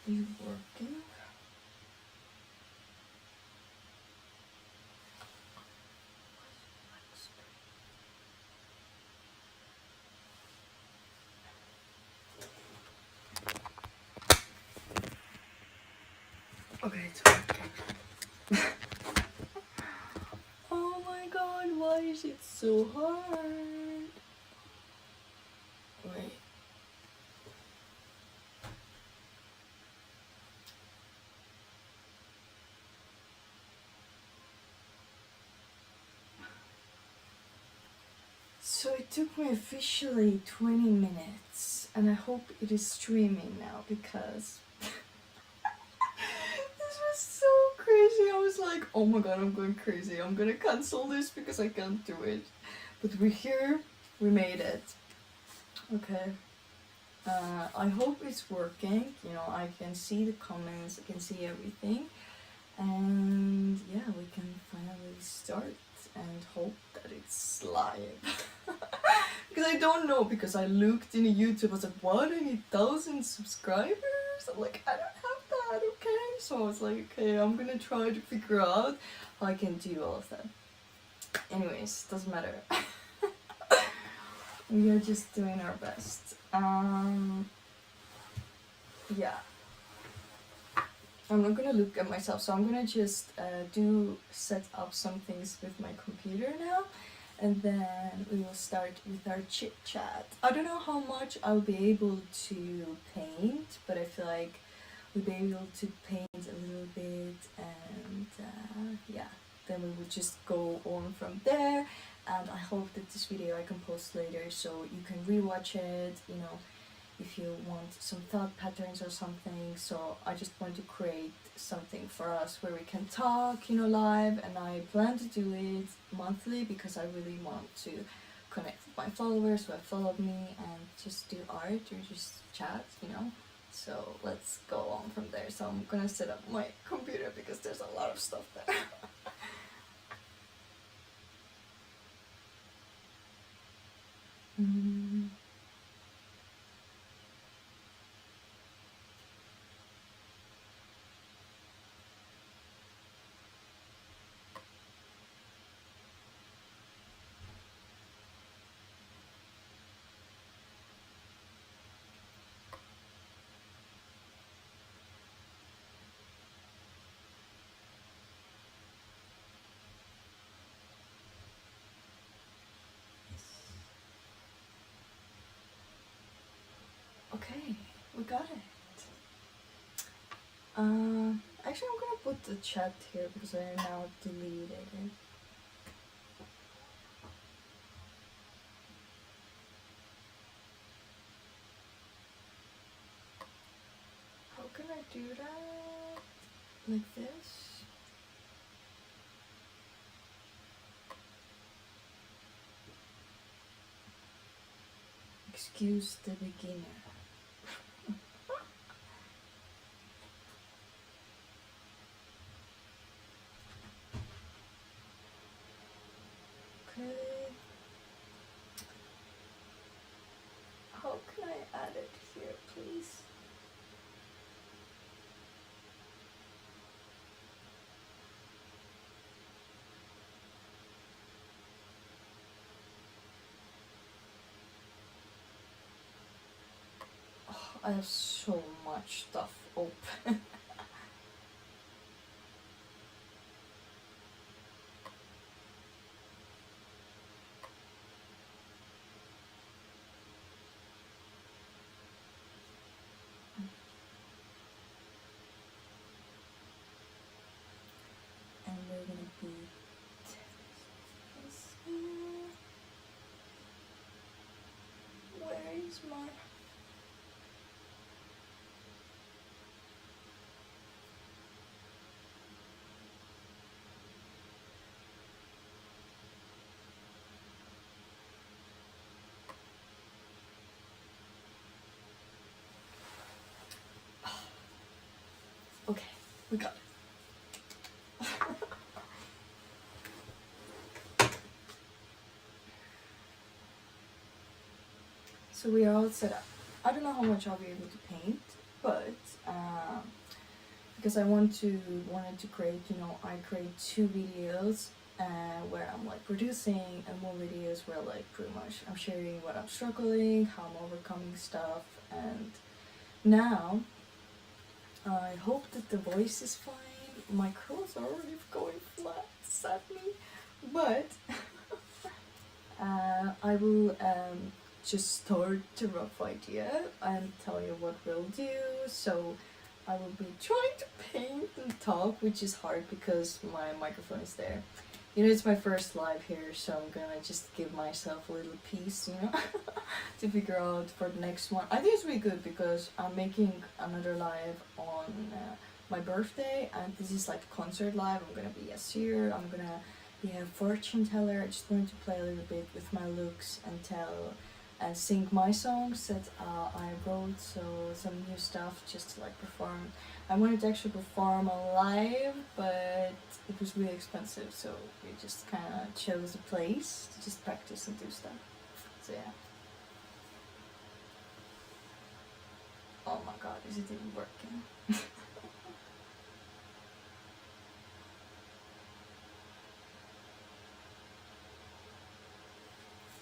is working. Okay, it's working. Oh my god, why is it so hard? Wait. So it took me officially 20 minutes, and I hope it is streaming now because this was so crazy. I was like, oh my god, I'm going crazy. I'm gonna cancel this because I can't do it. But we're here, we made it. Okay. I hope it's working. You know, I can see the comments, I can see everything. And yeah, we can finally start and hope that it's live. Because I don't know, because I looked in YouTube, I was like, what, I need 1,000 subscribers? I'm like, I don't have that, okay? So I was like, okay, I'm gonna try to figure out how I can do all of that. Anyways, doesn't matter. We are just doing our best. Yeah. I'm not gonna look at myself, so I'm gonna just set up some things with my computer now, and then we will start with our chit chat. I don't know how much I'll be able to paint, but I feel like we'll be able to paint a little bit, and yeah, then we will just go on from there. And I hope that this video I can post later, so you can rewatch it, you know, if you want some thought patterns or something. So I just want to create something for us where we can talk, you know, live, and I plan to do it monthly because I really want to connect with my followers who have followed me and just do art or just chat, you know. So let's go on from there. So I'm gonna set up my computer because there's a lot of stuff there. Okay, we got it. Actually, I'm gonna put the chat here because I now deleted it. How can I do that? Like this? Excuse the beginner. Okay. How can I add it here, please? Oh, I have so much stuff open. And we're gonna put this here. Where is my... Okay, we got it. So we are all set up. I don't know how much I'll be able to paint, but because I wanted to create, I create 2 videos where I'm like producing, and more videos where like pretty much I'm sharing what I'm struggling, how I'm overcoming stuff. And now I hope that the voice is fine. My curls are already going flat, sadly, but I will just start a rough idea and tell you what we'll do. So I will be trying to paint and talk, which is hard because my microphone is there. It's my first live here, so I'm gonna just give myself a little piece, to figure out for the next one. I think it's really good because I'm making another live on my birthday, and this is like a concert live. I'm gonna be a seer, I'm gonna be a fortune teller. I just wanted to play a little bit with my looks and tell and sing my songs that I wrote, so some new stuff just to like perform. I wanted to actually perform live, but it was really expensive, so we just kind of chose a place to just practice and do stuff. So yeah. Oh my god, is it even working?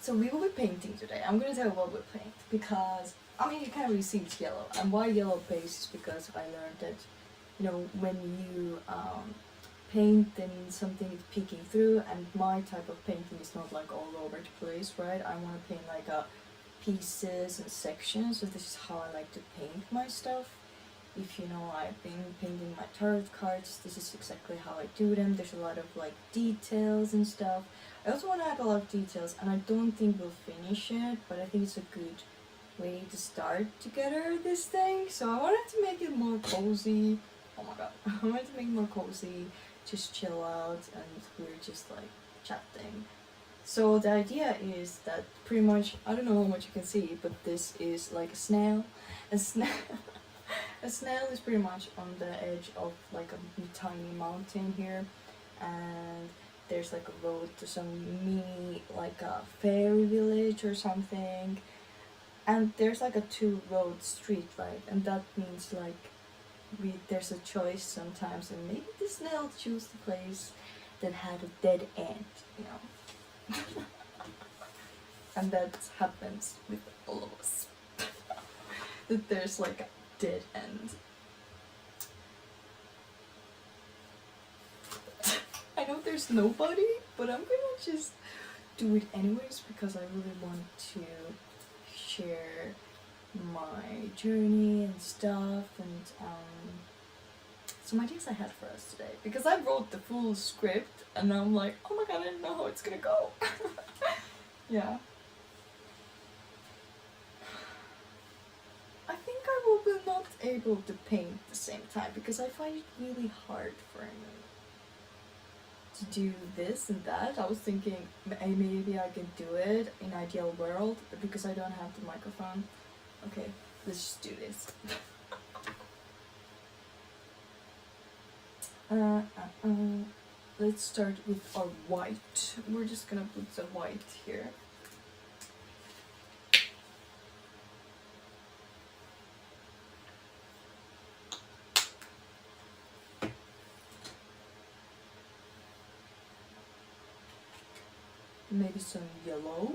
So we will be painting today. I'm gonna tell you what we'll paint because you can't really see it's yellow. And why yellow base is because I learned that, when you paint, then something is peeking through, and my type of painting is not like all over the place, right? I want to paint like pieces and sections, so this is how I like to paint my stuff. If you know, I've been painting my tarot cards, this is exactly how I do them. There's a lot of like details and stuff. I also want to add a lot of details, and I don't think we'll finish it, but I think it's a good way to start together this thing. So I wanted to make it more cozy. Oh my god. I wanted to make it more cozy, just chill out, and we're just like chatting. So the idea is that pretty much, I don't know how much you can see, but this is like a snail. A snail, a snail is pretty much on the edge of like a tiny mountain here, and there's like a road to some mini, like a fairy village or something, and there's like a 2-road street, right? And that means like there's a choice sometimes, and maybe the snail choose the place that had a dead end, and that happens with all of us. That there's like a dead end. I know there's nobody, but I'm gonna just do it anyways because I really want to share my journey and stuff, and some ideas I had for us today, because I wrote the full script and I'm like, oh my god, I don't know how it's gonna go. Yeah. I think I will be not able to paint at the same time because I find it really hard for me to do this and that. I was thinking maybe I can do it in ideal world, but because I don't have the microphone. Okay, let's just do this. Let's start with our white. We're just gonna put the white here. Maybe some yellow.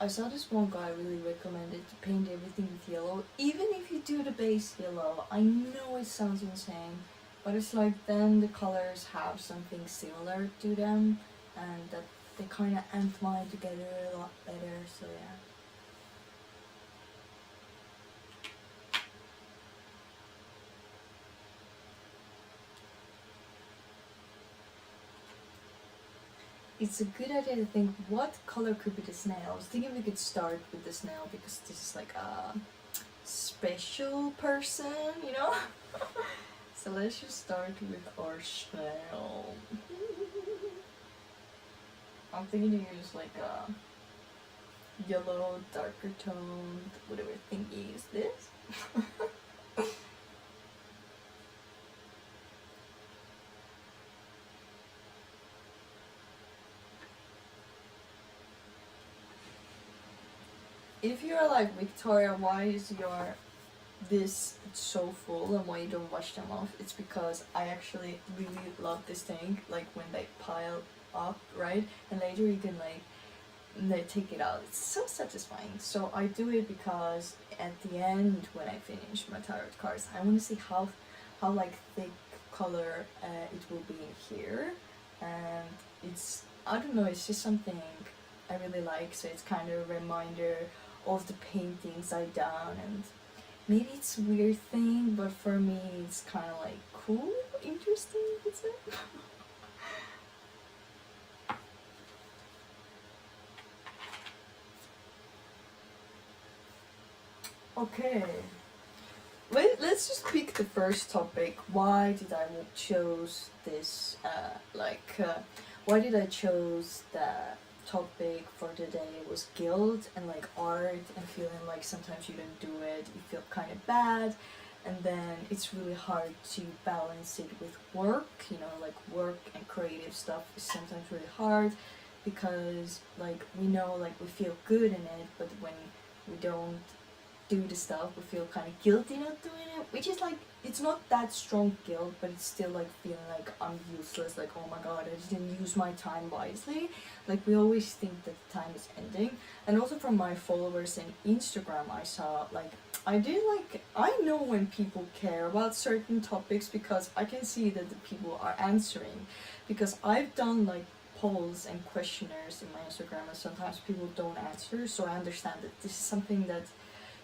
I saw this one guy really recommended to paint everything with yellow, even if you do the base yellow. I know it sounds insane, but it's like then the colors have something similar to them, and that they kind of entwine together a lot better, so yeah. It's a good idea to think what color could be the snail. I was thinking we could start with the snail because this is like a special person, So let's just start with our snail. I'm thinking to use like a yellow, darker toned, whatever thingy is this. if you're like, Victoria, why is your this so full and why you don't wash them off? It's because I actually really love this thing, like when they pile up, right? And later you can like take it out. It's so satisfying. So I do it because at the end, when I finish my tarot cards, I want to see how like thick color it will be in here, and it's, I don't know, it's just something I really like. So it's kind of a reminder of the paintings I've done, and maybe it's a weird thing, but for me it's kind of like cool, interesting, is it? Okay. Let's just pick the first topic. Why did I choose this? Why did I choose the topic for today was guilt and like art and feeling like sometimes you don't do it, you feel kind of bad, and then it's really hard to balance it with work. You know, like work and creative stuff is sometimes really hard because like we know like we feel good in it, but when we don't do the stuff, we feel kind of guilty not doing it, which is like, it's not that strong guilt, but it's still like feeling like I'm useless, like oh my god, I just didn't use my time wisely. Like we always think that the time is ending. And also from my followers in Instagram, I saw like, I know when people care about certain topics because I can see that the people are answering, because I've done like polls and questionnaires in my Instagram and sometimes people don't answer, so I understand that this is something that,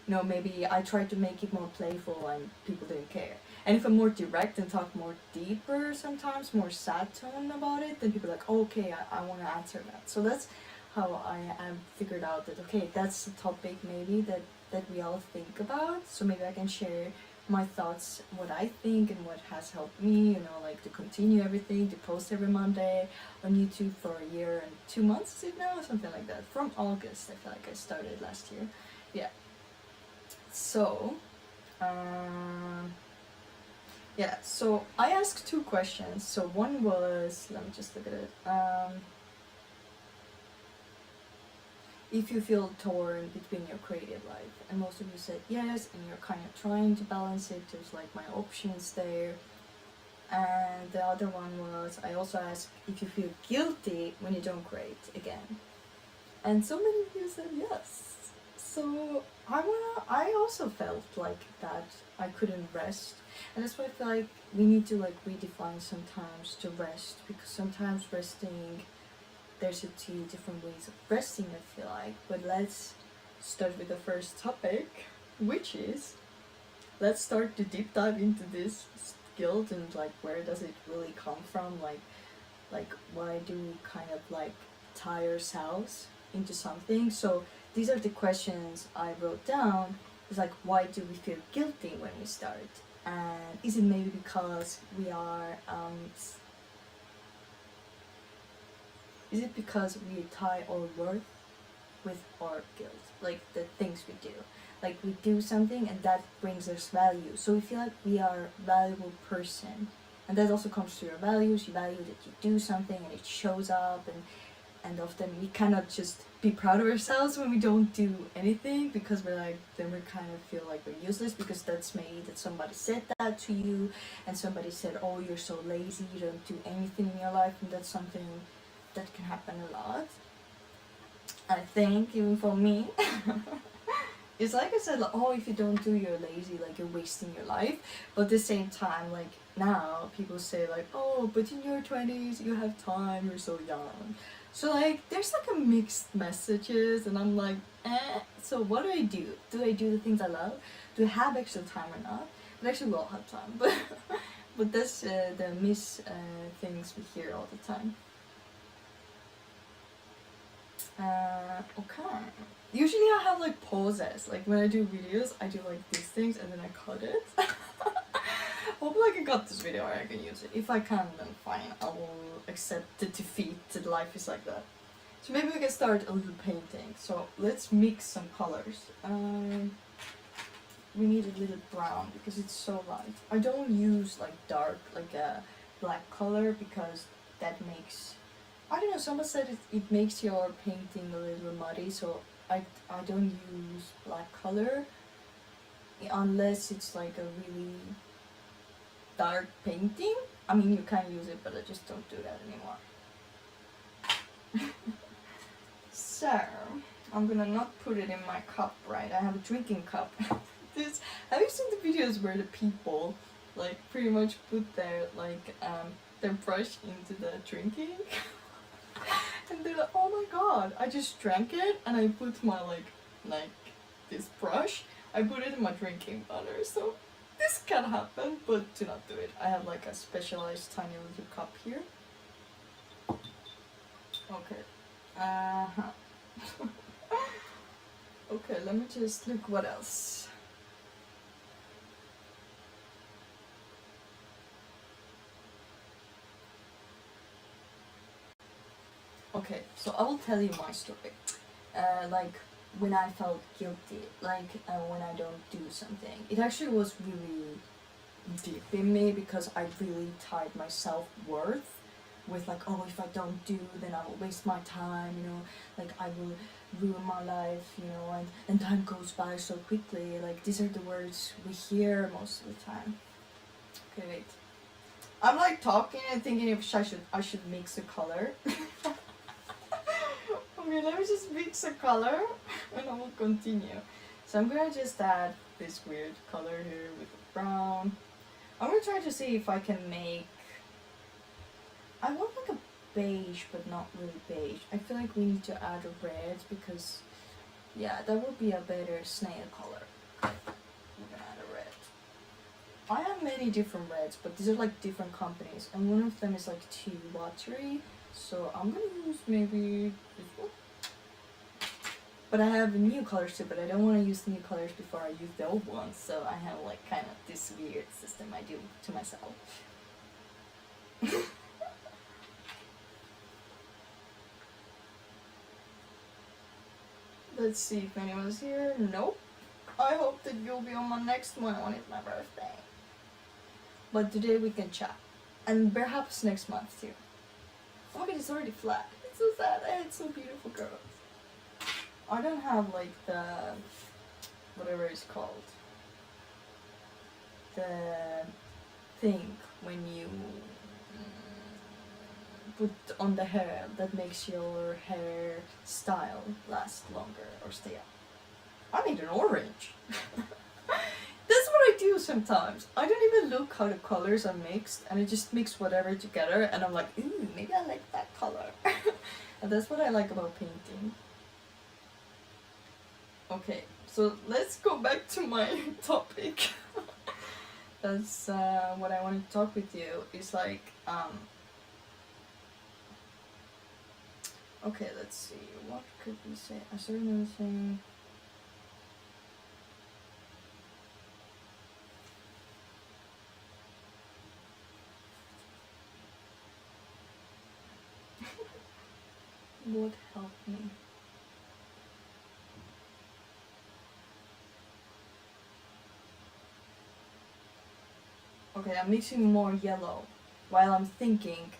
you know, maybe I try to make it more playful and people didn't care. And if I'm more direct and talk more deeper, sometimes more sad tone about it, then people are like, oh, okay, I want to answer that. So that's how I figured out that, okay, that's the topic maybe that we all think about. So maybe I can share my thoughts, what I think and what has helped me, you know, like to continue everything, to post every Monday on YouTube for a year and 2 months, is it now? Something like that. From August, I feel like I started last year. Yeah. So, so I asked two questions. So one was, let me just look at it. If you feel torn between your creative life, and most of you said yes, and you're kind of trying to balance it. There's like my options there. And the other one was, I also asked if you feel guilty when you don't create again. And so many of you said yes. So I also felt like that I couldn't rest, and that's why I feel like we need to like redefine sometimes to rest, because sometimes resting, there's a two different ways of resting, I feel like. But let's start with the first topic, which is, let's start to deep dive into this guilt and like where does it really come from, like why do we kind of like tie ourselves into something. So these are the questions I wrote down. It's like, why do we feel guilty when we start? And is it maybe because we are, is it because we tie our worth with our guilt? Like the things we do. Like we do something and that brings us value. So we feel like we are a valuable person. And that also comes to your values. You value that you do something and it shows up, and often we cannot just be proud of ourselves when we don't do anything, because we're like, then we kind of feel like we're useless, because that's maybe that somebody said that to you, and somebody said, oh, you're so lazy, you don't do anything in your life, and that's something that can happen a lot. I think even for me, it's like I said, like, oh, if you don't do, you're lazy, like you're wasting your life. But at the same time, like now people say like, oh, but in your 20s you have time, you're so young. So like there's like a mixed messages, and I'm like, so what do I do? Do I do the things I love? Do I have extra time or not? But actually we all have time, but that's the things we hear all the time. Okay. Usually I have like pauses. Like when I do videos, I do like these things and then I cut it. Hopefully I can cut this video or I can use it. If I can, then fine. I will accept the defeat. That life is like that. So maybe we can start a little painting. So let's mix some colors. We need a little brown because it's so light. I don't use like dark, like a black color, because that makes, I don't know, someone said it makes your painting a little muddy, so I don't use black color unless it's like a really dark painting. I mean, you can use it, but I just don't do that anymore. So, I'm gonna not put it in my cup, right? I have a drinking cup. Have you seen the videos where the people like pretty much put their brush into the drinking? And they're like, oh my god, I just drank it and I put my like this brush, I put it in my drinking water. So this can happen, but do not do it. I have like a specialized tiny little cup here. Okay. Okay, let me just look what else. Okay, so I will tell you my story. Like when I felt guilty, when I don't do something. It actually was really deep in me because I really tied my self-worth with like, oh, if I don't do, then I will waste my time, you know, like I will ruin my life, you know, and time goes by so quickly. Like these are the words we hear most of the time. Okay, wait. I'm like talking and thinking if I should mix a color. Okay, let me just mix a color and I will continue. So I'm gonna just add this weird color here with the brown. I'm gonna try to see if I can make... I want like a beige, but not really beige. I feel like we need to add a red because, yeah, that would be a better snail color. We're gonna add a red. I have many different reds, but these are like different companies, and one of them is like too watery. So I'm gonna use maybe this one. But I have new colors too, but I don't want to use the new colors before I use the old ones. So I have like kind of this weird system I do to myself. Let's see if anyone's here. Nope. I hope that you'll be on my next one when it's my birthday. But today we can chat. And perhaps next month too. Oh my god, it's already flat. It's so sad. I had some beautiful girls. I don't have like the... whatever it's called. The thing when you put on the hair that makes your hair style last longer or stay up. I need an orange. That's what I do sometimes. I don't even look how the colors are mixed and I just mix whatever together and I'm like, ooh, maybe I like that color. And that's what I like about painting. Okay, so let's go back to my topic. That's what I wanted to talk with you is like, okay, let's see, what could we say? I started noticing... What helped me? Okay, I'm mixing more yellow while I'm thinking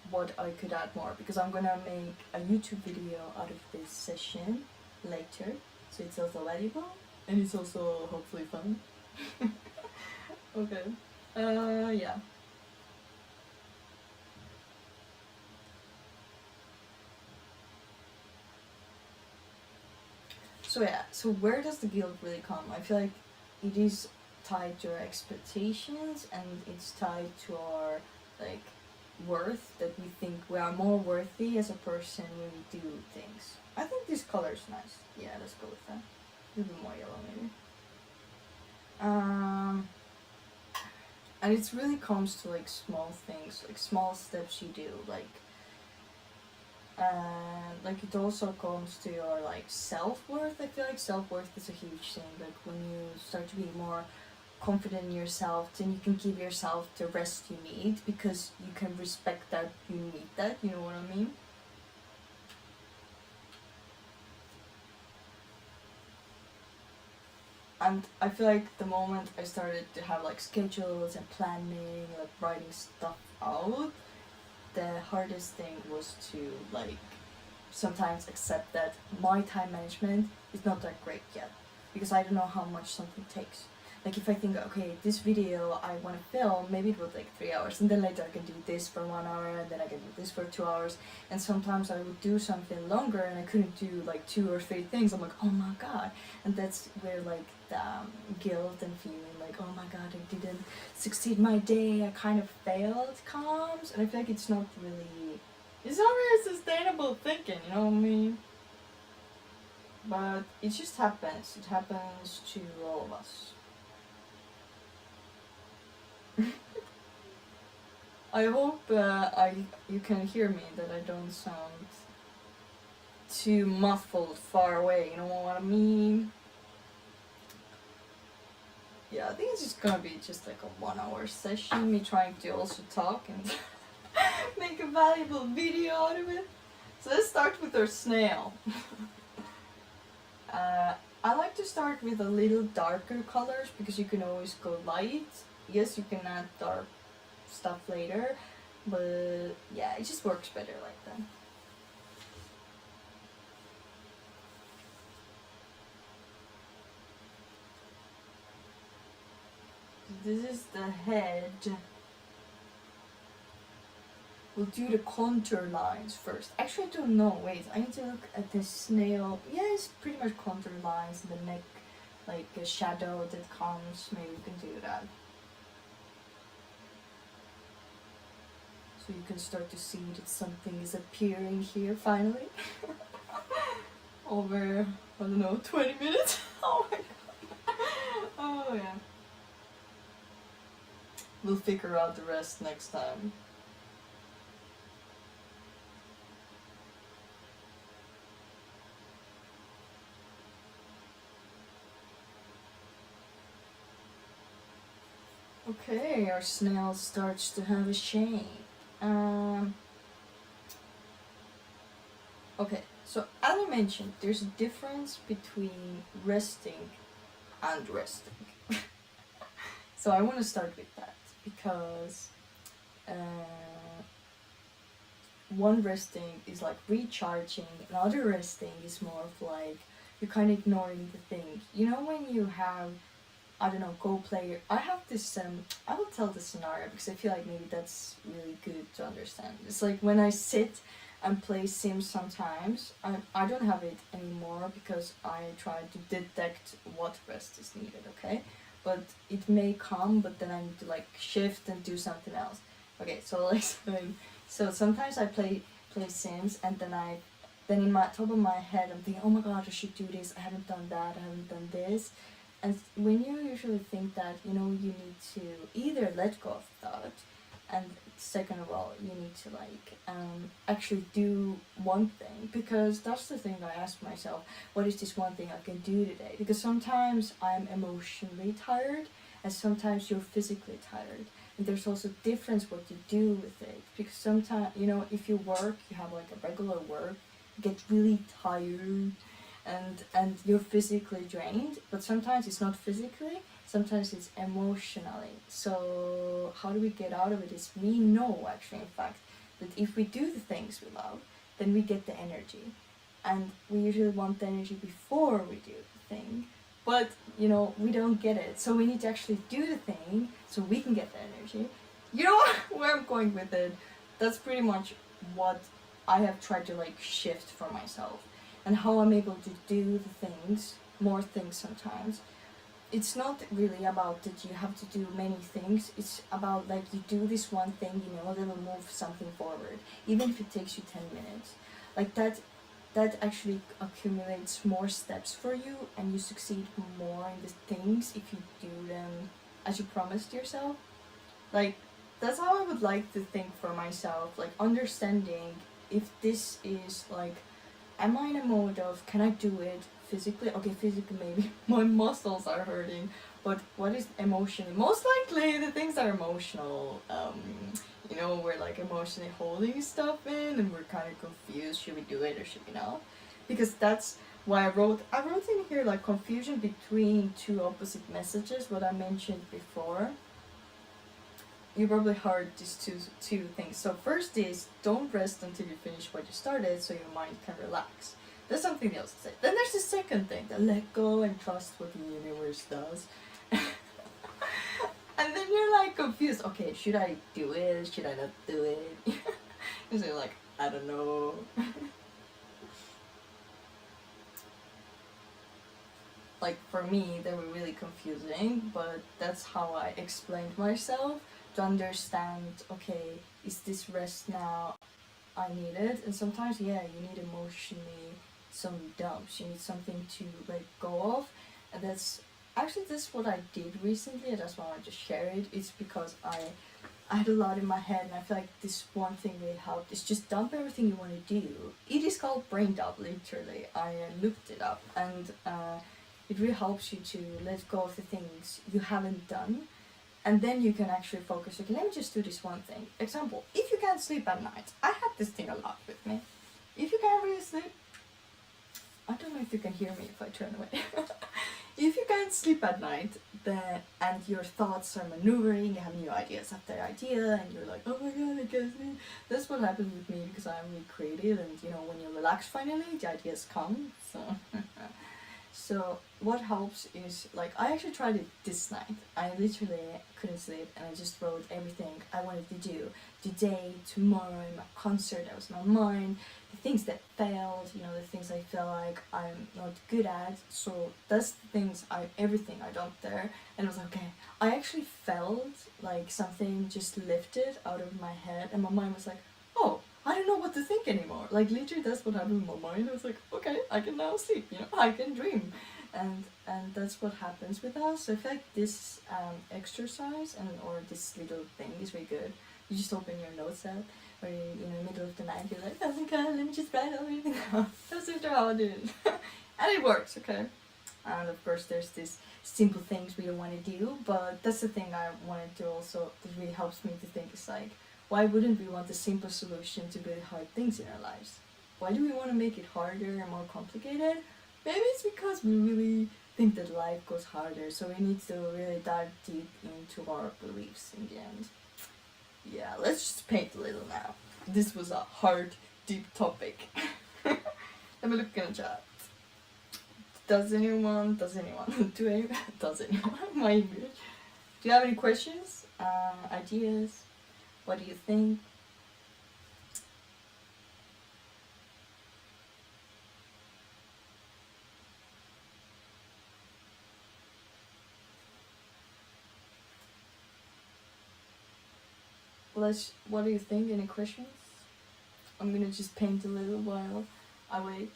what I could add more because I'm gonna make a YouTube video out of this session later, so it's also valuable and it's also hopefully fun. Okay, yeah. So yeah, so where does the guilt really come? I feel like it is tied to our expectations and it's tied to our like worth, that we think we are more worthy as a person when we do things. I think this color is nice. Yeah, let's go with that. A little bit more yellow maybe. And it really comes to like small things, like small steps you do, like it also comes to your like self-worth. I feel like self-worth is a huge thing. Like when you start to be more confident in yourself, then you can give yourself the rest you need because you can respect that you need that, you know what I mean? And I feel like the moment I started to have like schedules and planning, like writing stuff out, the hardest thing was to like sometimes accept that my time management is not that great yet, because I don't know how much something takes. Like if I think, okay, this video I want to film, maybe it will take 3 hours, and then later I can do this for 1 hour, and then I can do this for 2 hours. And sometimes I would do something longer, and I couldn't do like 2 or 3 things. I'm like, oh my god, and that's where like the guilt and feeling like, oh my god, I didn't succeed my day, I kind of failed comes, and I feel like it's not really sustainable thinking, you know what I mean? But it just happens. It happens to all of us. I hope you can hear me, that I don't sound too muffled far away, you know what I mean? Yeah, I think it's just gonna be just like a 1 hour session, me trying to also talk and make a valuable video out of it. So let's start with our snail. I like to start with a little darker colors, because you can always go light. Yes, you can add dark stuff later, but yeah, it just works better like that. This is the head. We'll do the contour lines first. Actually, I don't know. Wait, I need to look at the snail. Yeah, it's pretty much contour lines and the neck, like a shadow that comes. Maybe we can do that. So you can start to see that something is appearing here finally. Over, I don't know, 20 minutes? Oh my god. Oh yeah. We'll figure out the rest next time. Okay, our snail starts to have a shape. Okay, so as I mentioned, there's a difference between resting and resting. So I want to start with that, because one resting is like recharging, another resting is more of like you're kind of ignoring the thing. You know, when you have, I don't know, go play. I have this, I will tell the scenario because I feel like maybe that's really good to understand. It's like when I sit and play Sims sometimes, I don't have it anymore because I try to detect what rest is needed, okay? But it may come, but then I need to like shift and do something else. Okay, so like, so sometimes I play Sims, and then in my top of my head I'm thinking, oh my god, I should do this, I haven't done that, I haven't done this. And when you usually think that, you know, you need to either let go of thought, and second of all, you need to like actually do one thing, because that's the thing I ask myself, what is this one thing I can do today? Because sometimes I'm emotionally tired, and sometimes you're physically tired, and there's also difference what you do with it, because sometimes, you know, if you work, you have like a regular work, you get really tired, and you're physically drained, but sometimes it's not physically, sometimes it's emotionally. So how do we get out of it is, we know actually, in fact, that if we do the things we love, then we get the energy, and we usually want the energy before we do the thing, but you know, we don't get it, so we need to actually do the thing so we can get the energy. You know where I'm going with it? That's pretty much what I have tried to like shift for myself, and how I'm able to do the things, more things sometimes. It's not really about that you have to do many things, it's about like you do this one thing, you know, that will move something forward, even if it takes you 10 minutes. Like that actually accumulates more steps for you, and you succeed more in the things if you do them as you promised yourself. Like, that's how I would like to think for myself, like understanding if this is like, am I in a mode of, can I do it physically? Okay, physically maybe my muscles are hurting, but what is emotionally? Most likely the things are emotional. You know, we're like emotionally holding stuff in, and we're kind of confused. Should we do it or should we not? Because that's why I wrote in here like confusion between two opposite messages. What I mentioned before. you probably heard these two things. So first is don't rest until you finish what you started, so your mind can relax. There's something else to say. Then there's the second thing, the let go and trust what the universe does. And then you're like confused. Okay, should I do it? Should I not do it? And so you're like, I don't know. Like for me, they were really confusing, but that's how I explained myself to understand. Okay, is this rest now? I need it, and sometimes yeah, you need emotionally some dumps. You need something to let go of, and that's what I did recently. And that's why I want to share it. It's because I had a lot in my head, and I feel like this one thing really helped. Is just dump everything you want to do. It is called brain dump, literally. I looked it up, and it really helps you to let go of the things you haven't done, and then you can actually focus. Okay, let me just do this one thing. Example: if you can't sleep at night, I have this thing a lot with me. If you can't really sleep, I don't know if you can hear me if I turn away. If you can't sleep at night, then and your thoughts are maneuvering, you have new ideas after idea, and you're like, oh my god, I can't sleep. That's what happens with me because I'm really creative, and you know when you relax finally, the ideas come. So, so what helps is like I actually tried it this night. I literally couldn't sleep, and I just wrote everything I wanted to do today, tomorrow, in my concert. That was my mind. The things that failed, you know, the things I feel like I'm not good at. So that's the things everything I dumped there, and it was okay. I actually felt like something just lifted out of my head, and my mind was like, oh, I don't know what to think anymore. Like literally, that's what happened in my mind. I was like, okay, I can now sleep. You know, I can dream, and that's what happens with us. So I feel like this exercise or this little thing is really good. You just open your notes app, or you know, middle of the night, you're like, oh my god, let me just write everything down. That's literally how I do it, and it works. Okay, and of course, there's these simple things we don't want to do, but that's the thing I wanted to also that really helps me to think is like, why wouldn't we want a simple solution to really hard things in our lives? Why do we want to make it harder and more complicated? Maybe it's because we really think that life goes harder, so we need to really dive deep into our beliefs in the end. Yeah, let's just paint a little now. This was a hard, deep topic. Let me look in the chat. Does anyone, does anyone, does anyone, my English? Do you have any questions, ideas? What do you think? What do you think? Any questions? I'm gonna just paint a little while I wait.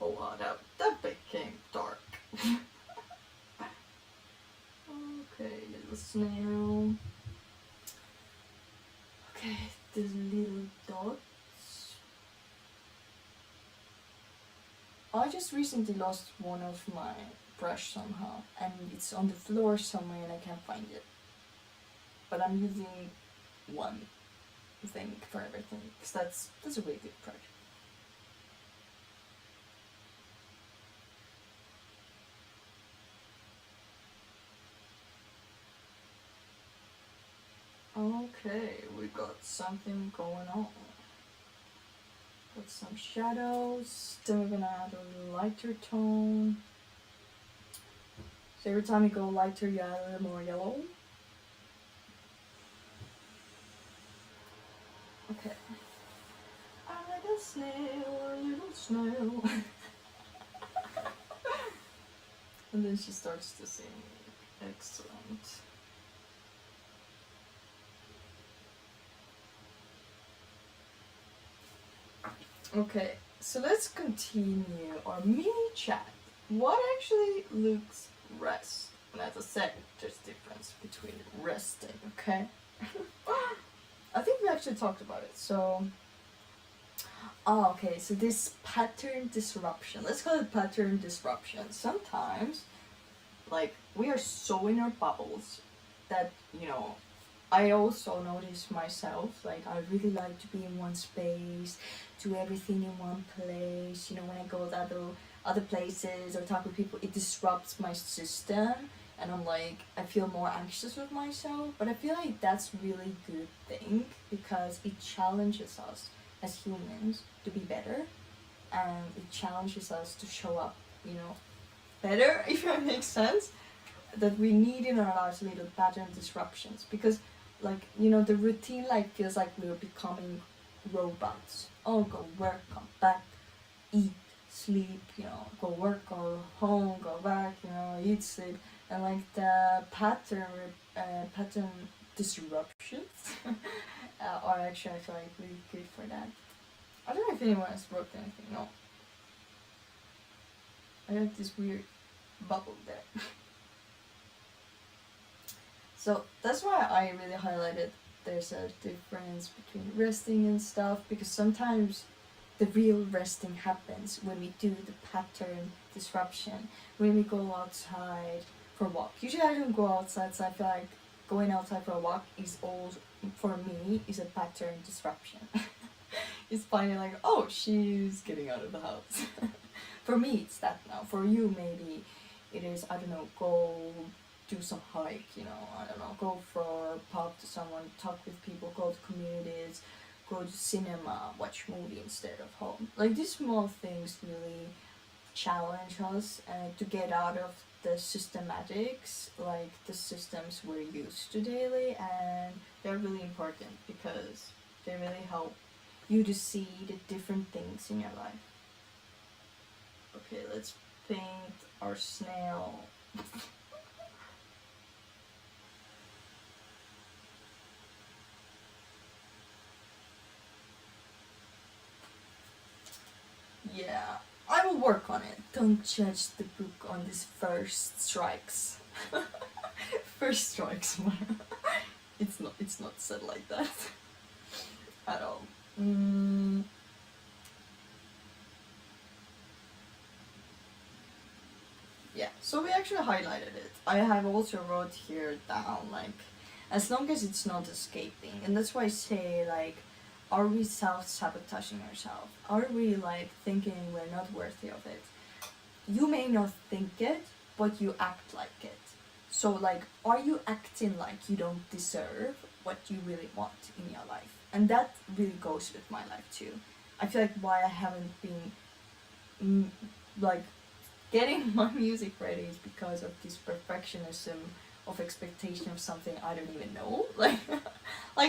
Oh wow, that became dark. Okay, little snail. Okay, these little dots. I just recently lost one of my brush somehow, and it's on the floor somewhere and I can't find it. But I'm using one thing for everything, because that's a really good brush. Okay, we got something going on. Got some shadows. Then we're gonna add a lighter tone. So every time you go lighter, you add a little more yellow. Okay. I'm like a snail, a little snail. And then she starts to sing. Excellent. Okay, so let's continue our mini chat. What actually looks rest? And as I said, there's difference between resting, okay? I think we actually talked about it, so... Oh, okay, so this pattern disruption. Let's call it pattern disruption. Sometimes, like, we are so in our bubbles that, you know, I also notice myself, like, I really like to be in one space, do everything in one place. You know, when I go to other places or talk with people, it disrupts my system. and I'm like, I feel more anxious with myself. But I feel like that's really good thing because it challenges us as humans to be better, and it challenges us to show up, you know, better, if that makes sense. That we need in our lives little pattern disruptions because, like, you know, the routine like feels like we're becoming robots. Oh, go work, come back, eat, sleep, you know, go work, go home, go back, you know, eat, sleep, and like the pattern disruptions are actually I feel like really good for that. I don't know if anyone has wrote anything. No, I have this weird bubble there. So that's why I really highlighted there's a difference between resting and stuff because sometimes the real resting happens when we do the pattern disruption, when we go outside for a walk. Usually I don't go outside, so I feel like going outside for a walk is all, for me, is a pattern disruption. It's finally like, oh, she's getting out of the house. For me, it's that now. For you, maybe it is, I don't know, go do some hike, you know, I don't know, go for a pub to someone, talk with people, go to communities, go to cinema, watch movie instead of home. Like these small things really challenge us to get out of the systematics, like the systems we're used to daily, and they're really important because they really help you to see the different things in your life. Okay, let's paint our snail. Yeah, I will work on it. Don't judge the book on these first strikes. First strikes. It's not said like that at all. Mm, yeah. So we actually highlighted it. I have also wrote here down like, as long as it's not escaping, and that's why I say like, are we self-sabotaging ourselves? Are we like thinking we're not worthy of it? You may not think it, but you act like it. So like, are you acting like you don't deserve what you really want in your life? And that really goes with my life too. I feel like why I haven't been like getting my music ready is because of this perfectionism of expectation of something I don't even know. Like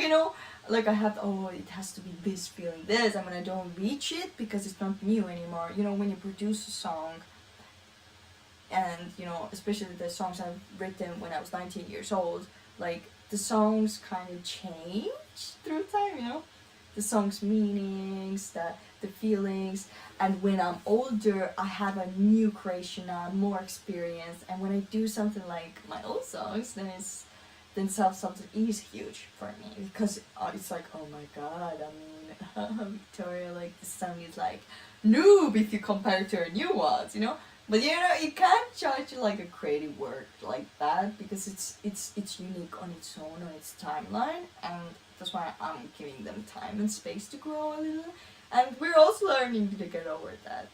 you know, like I have, oh, it has to be this feeling this, and when I don't reach it because it's not new anymore. You know, when you produce a song, and you know, especially the songs I've written when I was 19 years old, like the songs kind of change through time. You know, the song's meanings, the feelings, and when I'm older, I have a new creation now, I'm more experienced, and when I do something like my old songs, then self-sabotage is huge for me because it's like, oh my god, I mean, Victoria, like the song is like noob if you compare it to her new ones, you know. But you know, you can't judge like a creative work like that because it's unique on its own, on its timeline, and that's why I'm giving them time and space to grow a little. And we're also learning to get over that.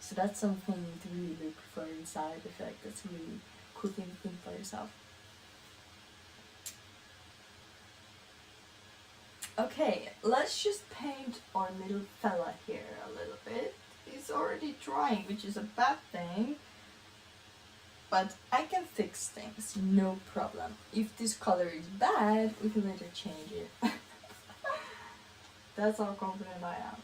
So that's something to really look for inside. I feel like that's a really cool thing to think for yourself. Okay, let's just paint our little fella here a little bit. He's already drying, which is a bad thing. But I can fix things, no problem. If this color is bad, we can later change it. That's how confident I am.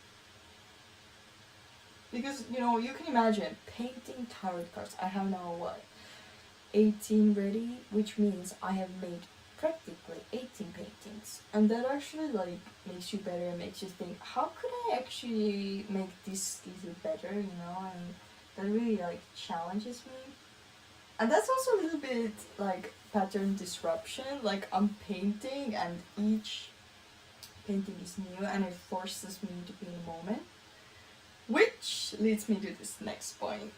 Because, you know, you can imagine painting tarot cards. I have now what? 18 ready, which means I have made practically 18 paintings. And that actually like makes you better and makes you think, how could I actually make this little better, you know? And that really like challenges me. And that's also a little bit like pattern disruption. Like I'm painting and each painting is new and it forces me to be in the moment. Which leads me to this next point.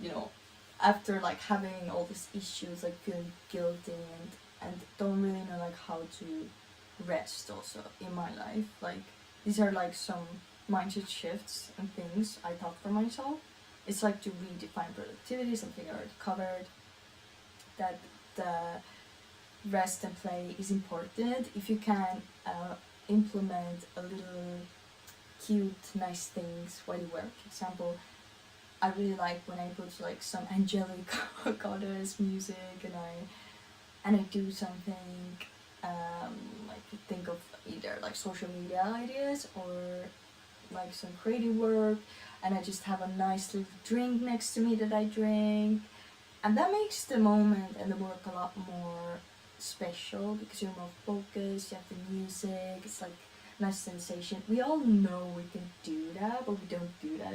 You know, after like having all these issues, like feeling guilty and don't really know like how to rest also in my life. Like these are like some mindset shifts and things I thought for myself. It's like to redefine productivity, something I already covered, that the rest and play is important. If you can implement a little cute, nice things while you work. Example, I really like when I put like some angelic goddess music and I do something like think of either like social media ideas or like some creative work, and I just have a nice little drink next to me that I drink, and that makes the moment and the work a lot more special because you're more focused. You have the music. It's like nice sensation. We all know we can do that, but we don't do that.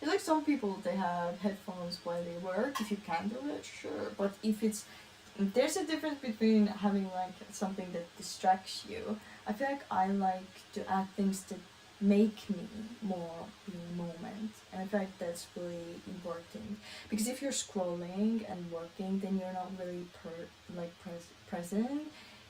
It's like some people, they have headphones while they work. If you can do it, sure. But there's a difference between having like something that distracts you. I feel like I like to add things that make me more be in the moment, and I feel like that's really important, because if you're scrolling and working, then you're not really present.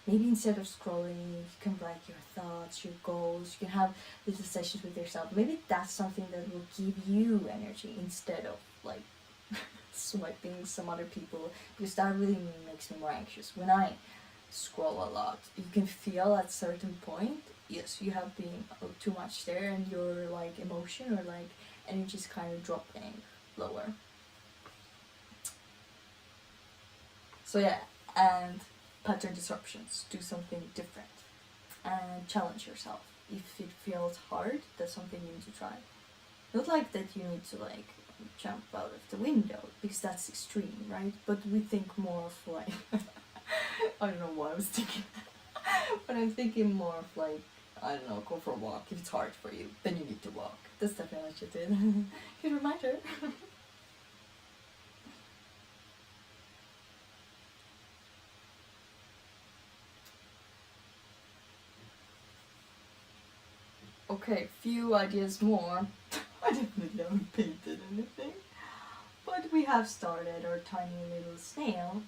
Maybe instead of scrolling, you can write your thoughts, your goals. You can have little sessions with yourself. Maybe that's something that will give you energy instead of like swiping some other people, because that really makes me more anxious. When I scroll a lot, you can feel at certain point, yes, you have been too much there, and your like emotion or like energy is kind of dropping lower. So yeah, and pattern disruptions, do something different and challenge yourself. If it feels hard, that's something you need to try. Not like that you need to like jump out of the window, because that's extreme, right? But we think more of like I don't know what I was thinking but I'm thinking more of like, I don't know, go for a walk. If it's hard for you, then you need to walk. That's definitely what you did. Good reminder. Okay, few ideas more. I definitely haven't painted anything, but we have started our tiny little snail.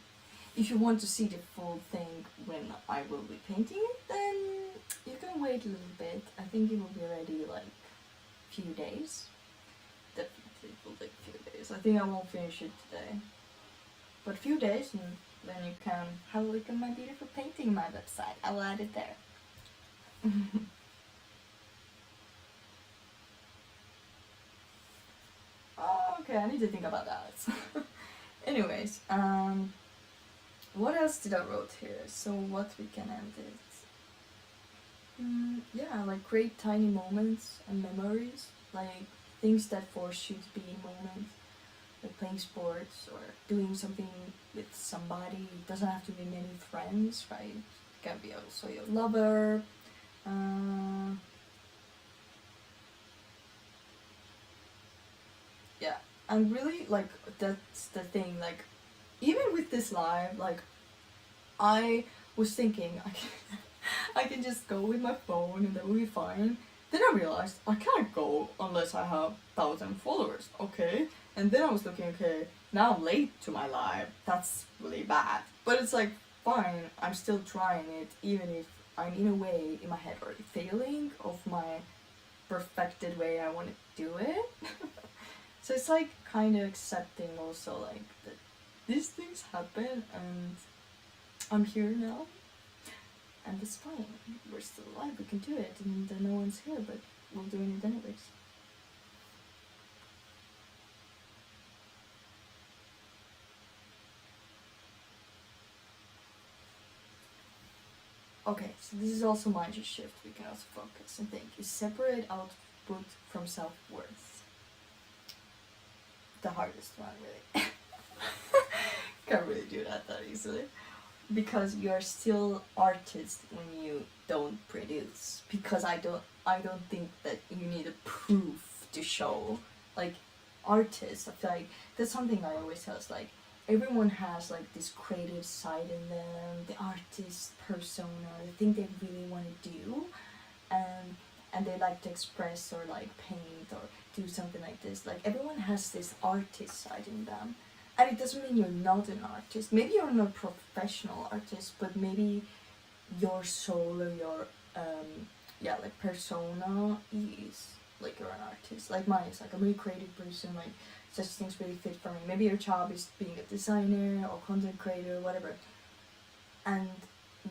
If you want to see the full thing when I will be painting it, then you can wait a little bit. I think it will be ready like few days. Definitely it will take a few days. I think I won't finish it today. But a few days, and then you can have a look at my beautiful painting on my website. I will add it there. Oh, okay, I need to think about that. Anyways, what else did I wrote here? So what we can end it. Yeah, like create tiny moments and memories, like things that force you to be in moment, like playing sports or doing something with somebody. It doesn't have to be many friends, right? It can be also your lover. Yeah, and really, like, that's the thing. Like, even with this live, like, I was thinking I can just go with my phone and that will be fine. Then I realized I can't go unless I have 1,000 followers, okay? And then I was looking, okay, now I'm late to my live. That's really bad. But it's like, fine, I'm still trying it, even if I'm in a way in my head already failing of my perfected way I want to do it. So it's like kind of accepting also like that these things happen and I'm here now and it's fine. We're still alive, we can do it, and no one's here, but we're doing it anyways. Okay, so this is also mindset shift. We can also focus and think. Is separate output from self-worth. The hardest one, really. Can't really do that easily. Because you're still artist when you don't produce. Because I don't think that you need a proof to show. Like artists, I feel like that's something I always tell. Is like everyone has like this creative side in them, the artist persona, the thing they really want to do, and they like to express or like paint or do something like this. Like everyone has this artist side in them, and it doesn't mean you're not an artist. Maybe you're not a professional artist, but maybe your soul or your yeah, like persona is like you're an artist. Like mine is like a really creative person, like such things really fit for me. Maybe your job is being a designer or content creator or whatever, and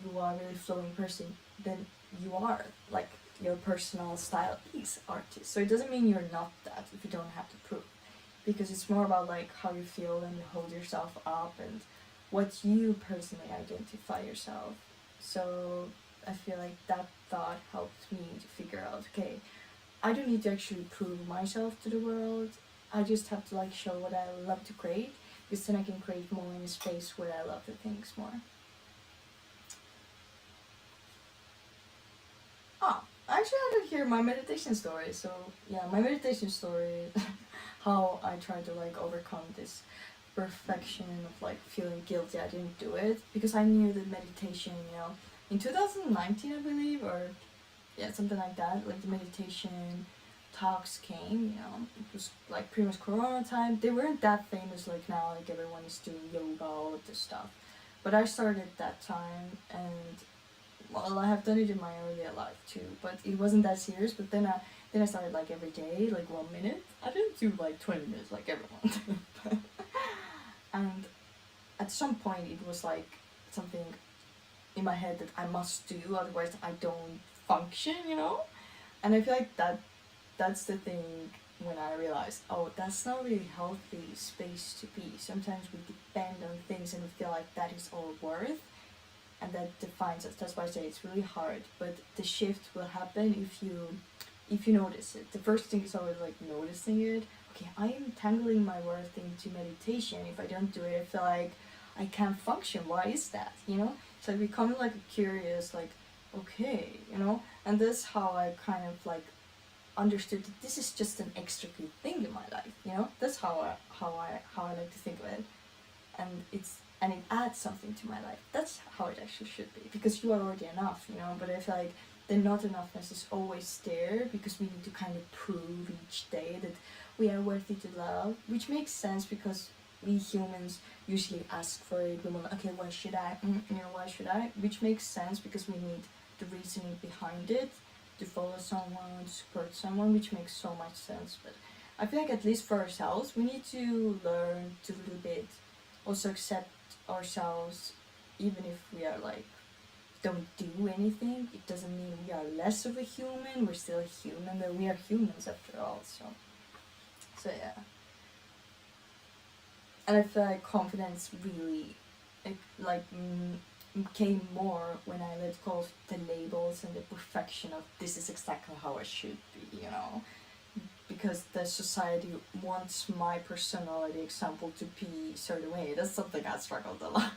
you are a really flowing person, then you are like your personal style is artist. So it doesn't mean you're not that if you don't have to prove, because it's more about like how you feel and you hold yourself up and what you personally identify yourself. So I feel like that thought helped me to figure out, okay, I don't need to actually prove myself to the world. I just have to like show what I love to create, because then I can create more in a space where I love the things more. Oh, actually, I did hear my meditation story. So yeah, my meditation story, how I tried to like overcome this perfection of like feeling guilty I didn't do it, because I knew that meditation, in 2019 I believe, or yeah, something like that, like the meditation talks came, it was like pretty much Corona time. They weren't that famous like now, like everyone is doing yoga, all of this stuff. But I started that time, and well, I have done it in my earlier life too, but it wasn't that serious. But then I started like every day, like 1 minute. I didn't do like 20 minutes like everyone. And at some point, it was like something in my head that I must do, otherwise I don't function. And I feel like that's the thing when I realized, oh, that's not really healthy space to be. Sometimes we depend on things and we feel like that is our worth, and that defines us. That's why I say it's really hard, but the shift will happen if you notice it. The first thing is always like noticing it. Okay, I am tangling my worth into meditation. If I don't do it, I feel like I can't function. Why is that? So I become like curious, like, okay. And that's how I kind of like understood that this is just an extra good thing in my life. That's how I like to think of it. And it adds something to my life. That's how it actually should be, because you are already enough. But I feel like the not enoughness is always there, because we need to kind of prove each day that we are worthy to love, which makes sense because we humans usually ask for it. We want, okay, why should I? Why should I? Which makes sense because we need the reasoning behind it, to follow someone, to support someone, which makes so much sense. But I feel like at least for ourselves, we need to learn to a little bit also accept ourselves, even if we are like don't do anything. It doesn't mean we are less of a human. We're still a human, but we are humans after all. So yeah. And I feel like confidence really like came more when I let go of the labels and the perfection of this is exactly how I should be. Because the society wants my personality example to be a certain way. That's something I struggled a lot.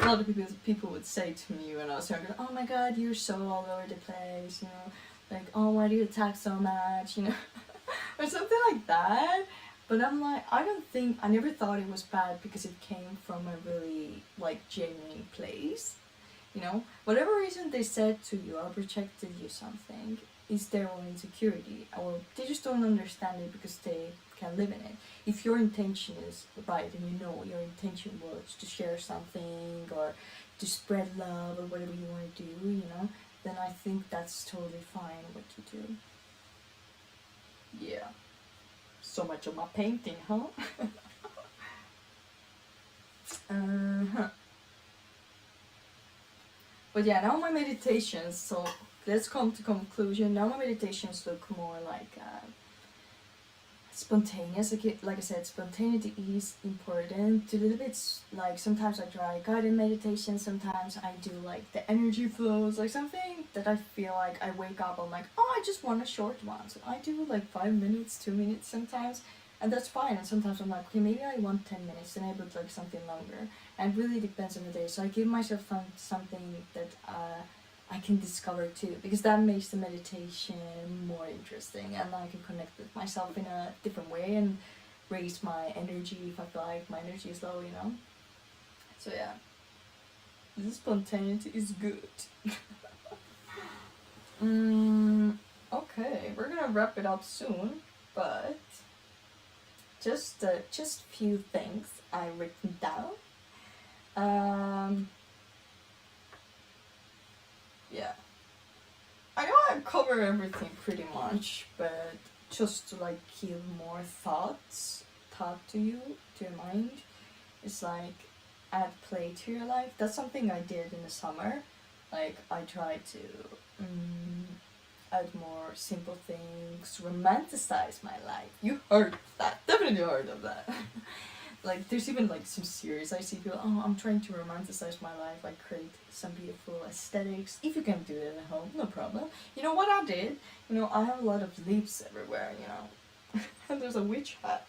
A lot of people would say to me when I was younger, oh my god, you're so all over the place. Like, oh, why do you attack so much, or something like that. But I'm like, I never thought it was bad because it came from a really like genuine place. Whatever reason they said to you or projected you something is their own insecurity, or they just don't understand it because they can live in it. If your intention is right and your intention was to share something or to spread love or whatever you want to do, then I think that's totally fine what you do. Yeah. So much of my painting, huh? uh-huh. But yeah, now my meditations, so let's come to conclusion. Now my meditations look more like spontaneous. Like I said, spontaneity is important. A little bit like sometimes I try guided meditation, sometimes I do like the energy flows, like something that I feel like I wake up, I'm like, oh, I just want a short one. So I do like 5 minutes, 2 minutes sometimes, and that's fine. And sometimes I'm like, okay, maybe I want 10 minutes, then I would like something longer. And it really depends on the day. So I give myself something that I can discover too, because that makes the meditation more interesting, and I can connect with myself in a different way and raise my energy if I feel like my energy is low. So yeah, this spontaneity is good. Okay, we're gonna wrap it up soon, but just few things I've written down. Yeah. I know I cover everything pretty much, but just to like give more thought to you, to your mind. It's like add play to your life. That's something I did in the summer. Like I tried to add more simple things, romanticize my life. You heard that, definitely heard of that. Like there's even like some series I see people, oh, I'm trying to romanticize my life, like create some beautiful aesthetics. If you can do it at home, no problem. You know what I did? You know, I have a lot of leaves everywhere, you know. And there's a witch hat.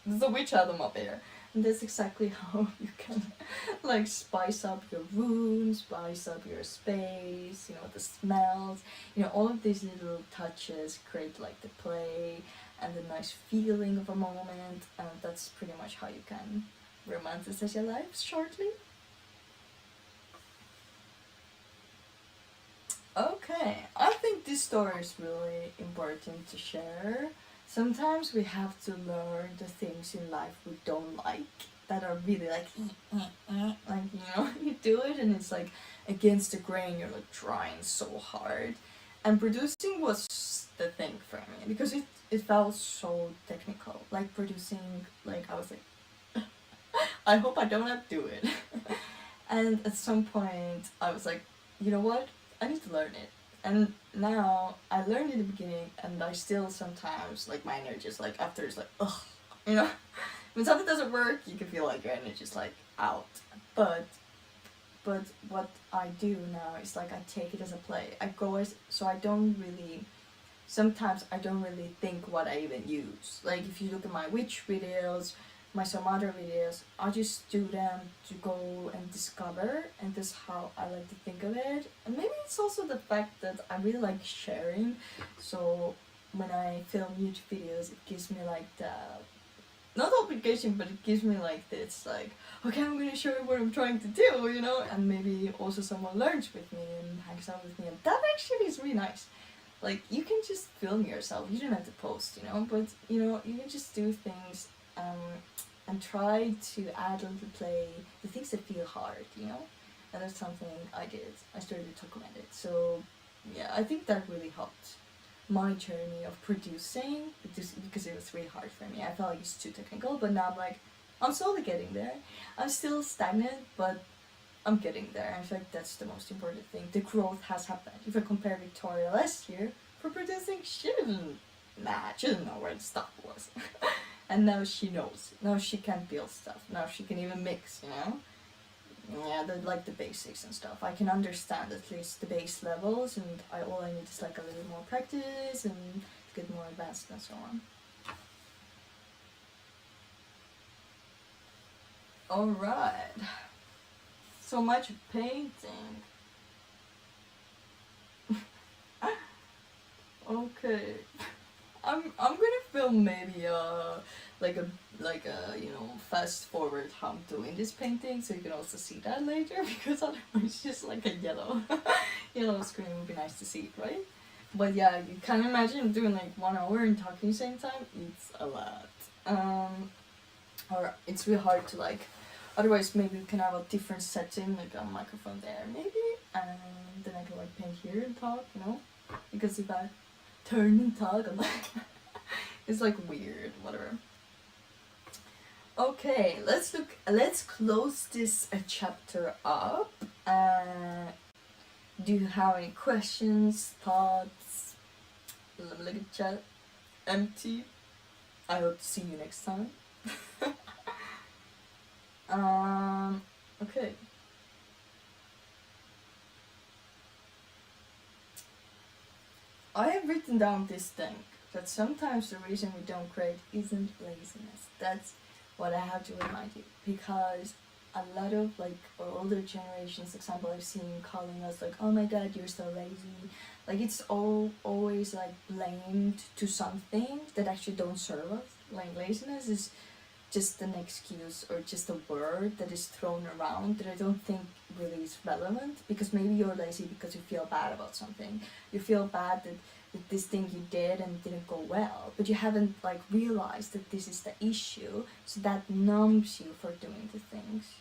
There's a witch hat on my bear. And that's exactly how you can like spice up your room, spice up your space, you know, the smells, you know, all of these little touches create like the play and the nice feeling of a moment, and that's pretty much how you can romanticize your life shortly. Okay, I think this story is really important to share. Sometimes we have to learn the things in life we don't like, that are really like, like, you know, you do it and it's like against the grain, you're like trying so hard. And producing was the thing for me because it felt so technical. Like producing, like I was like, I hope I don't have to do it. And at some point, I was like, you know what? I need to learn it. And now I learned in the beginning, and I still sometimes like my energy is like after it's like ugh, you know. When something doesn't work, you can feel like your energy is like out. But what I do now is like I take it as a play. I go as so I don't really. Sometimes I don't really think what I even use. Like if you look at my witch videos, my some other videos, I just do them to go and discover, and that's how I like to think of it. And maybe it's also the fact that I really like sharing, so when I film YouTube videos, it gives me like the not obligation, but it gives me like this, like, okay, I'm gonna show you what I'm trying to do, you know, and maybe also someone learns with me and hangs out with me, and that actually is really nice. Like you can just film yourself, you don't have to post, you know, but you know, you can just do things and try to add a little play, the things that feel hard, you know, and that's something I did. I started to document it, so yeah, I think that really helped my journey of producing, because it was really hard for me. I felt like it's too technical, but now I'm like, I'm slowly getting there. I'm still stagnant, but I'm getting there. I feel like that's the most important thing. The growth has happened. If I compare Victoria last year for producing, she didn't know where the stuff was. And now she knows. Now she can build stuff. Now she can even mix, you know? Yeah, like the basics and stuff. I can understand at least the base levels, and all I need is like a little more practice and get more advanced and so on. Alright. So much painting. Okay. I'm gonna film maybe like a you know, fast forward how I'm doing this painting, so you can also see that later, because otherwise it's just like a yellow screen would be nice to see, right? But yeah, you can imagine doing like 1 hour and talking at the same time. It's a lot. Or it's really hard to like. Otherwise, maybe we can have a different setting, like a microphone there, maybe, and then I can like paint here and talk, you know, because if I turn and talk, I'm like, it's like weird, whatever. Okay, let's close this chapter up. Do you have any questions, thoughts? Let me look at chat. Empty. I hope to see you next time. Okay. I have written down this thing, that sometimes the reason we don't create isn't laziness. That's what I have to remind you, because a lot of like older generations, example, I've seen calling us like, oh my god, you're so lazy. Like it's always like blamed to something that actually don't serve us. Like laziness is just an excuse or just a word that is thrown around that I don't think really is relevant, because maybe you're lazy because you feel bad about something. You feel bad that this thing you did and didn't go well, but you haven't like realized that this is the issue, so that numbs you for doing the things.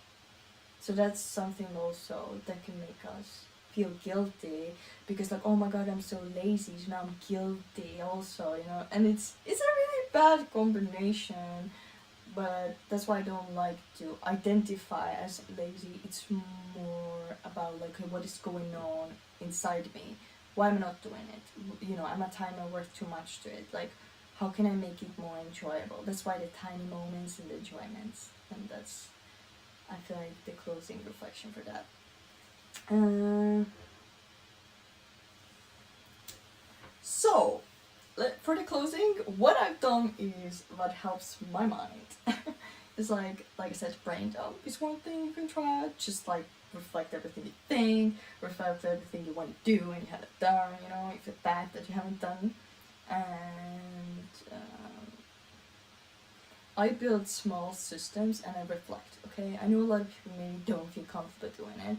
So that's something also that can make us feel guilty because like, oh my god, I'm so lazy, so now I'm guilty also, you know. And it's a really bad combination, but that's why I don't like to identify as lazy. It's more about like what is going on inside me. Why am I not doing it? You know, am I time I worth too much to it? Like, how can I make it more enjoyable? That's why the tiny moments and the enjoyments, and that's, I feel like, the closing reflection for that. So, for the closing, what I've done is what helps my mind. It's like I said, brain dump is one thing you can try. Just like reflect everything you think, reflect everything you want to do and you haven't done. You know, if it's bad that you haven't done, and I build small systems and I reflect. Okay, I know a lot of people maybe don't feel comfortable doing it,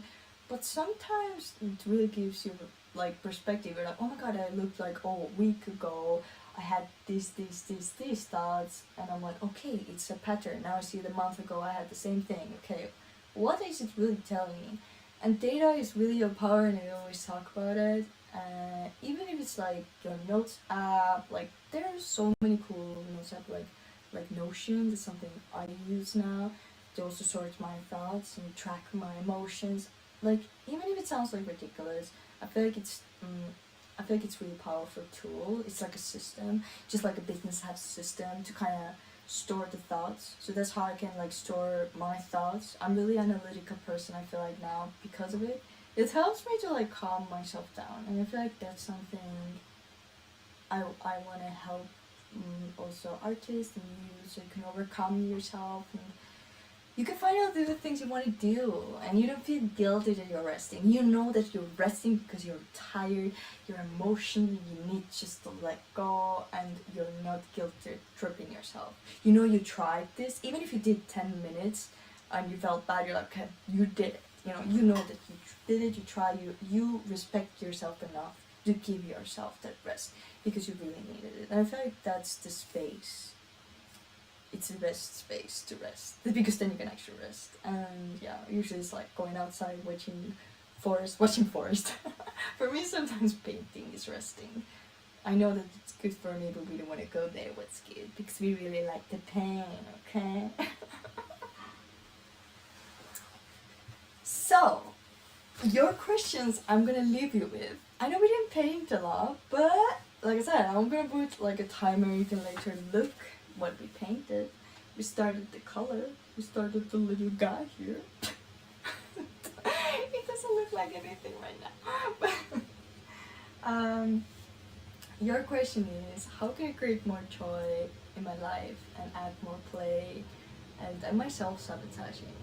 but sometimes it really gives you like perspective. You're like, oh my god, I looked like, oh, a week ago I had these thoughts, and I'm like, okay, it's a pattern. Now I see the month ago I had the same thing. Okay, what is it really telling me? And data is really your power, and I always talk about it. Even if it's like your notes app, like there are so many cool notes app, like Notion is something I use now to also sort my thoughts and track my emotions. Like, even if it sounds like ridiculous, I feel like it's really powerful tool. It's like a system, just like a business has a system to kind of store the thoughts. So that's how I can like store my thoughts. I'm really analytical person, I feel like, now because of it. It helps me to like calm myself down, and I feel like that's something I want to help also artists and you, so you can overcome yourself and you can find out the things you want to do, and you don't feel guilty that you're resting. You know that you're resting because you're tired, you're emotional, you need just to let go, and you're not guilty tripping yourself. You know you tried this, even if you did 10 minutes and you felt bad, you're like, okay, you did it. You know that you did it, you tried, you respect yourself enough to give yourself that rest because you really needed it. And I feel like that's the space. It's the best space to rest because then you can actually rest. And yeah, usually it's like going outside, watching forest. For me, sometimes painting is resting. I know that it's good for me, but we don't want to go there. What's good? Because we really like the pain, okay? So, your questions I'm gonna leave you with. I know we didn't paint a lot, but like I said, I'm gonna put like a timer. You can later look what we painted. We started the color. We started the little guy here. It doesn't look like anything right now. But your question is, how can I create more joy in my life and add more play, and am I self-sabotaging?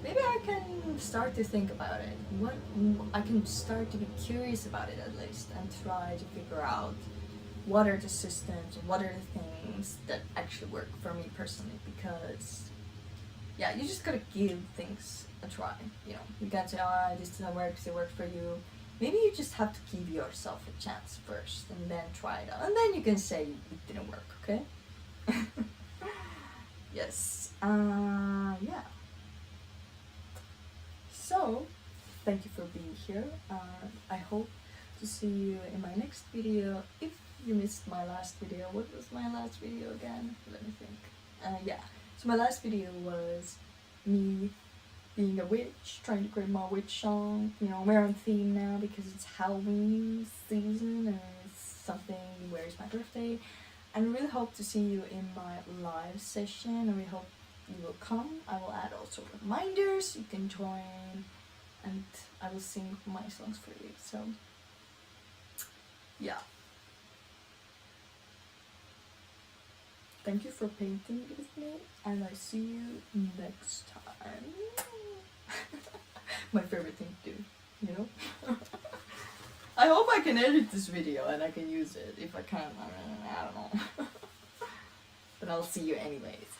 Maybe I can start to think about it. What I can start to be curious about it at least, and try to figure out what are the systems, what are the things that actually work for me personally. Because yeah, you just gotta give things a try. You can't say, oh, this doesn't work because it works for you. Maybe you just have to give yourself a chance first and then try it out, and then you can say it didn't work. Okay. Yes. Yeah. So, thank you for being here. I hope to see you in my next video. If you missed my last video, what was my last video again? Let me think. Yeah, so my last video was me being a witch, trying to create my witch song. We're on theme now because it's Halloween season and it's something where it's my birthday. And I really hope to see you in my live session, and we hope you will come. I will add also reminders, you can join, and I will sing my songs for you. So yeah, thank you for painting with me, and I see you next time. My favorite thing to do. I hope I can edit this video and I can use it. If I can, I don't know. But I'll see you anyways.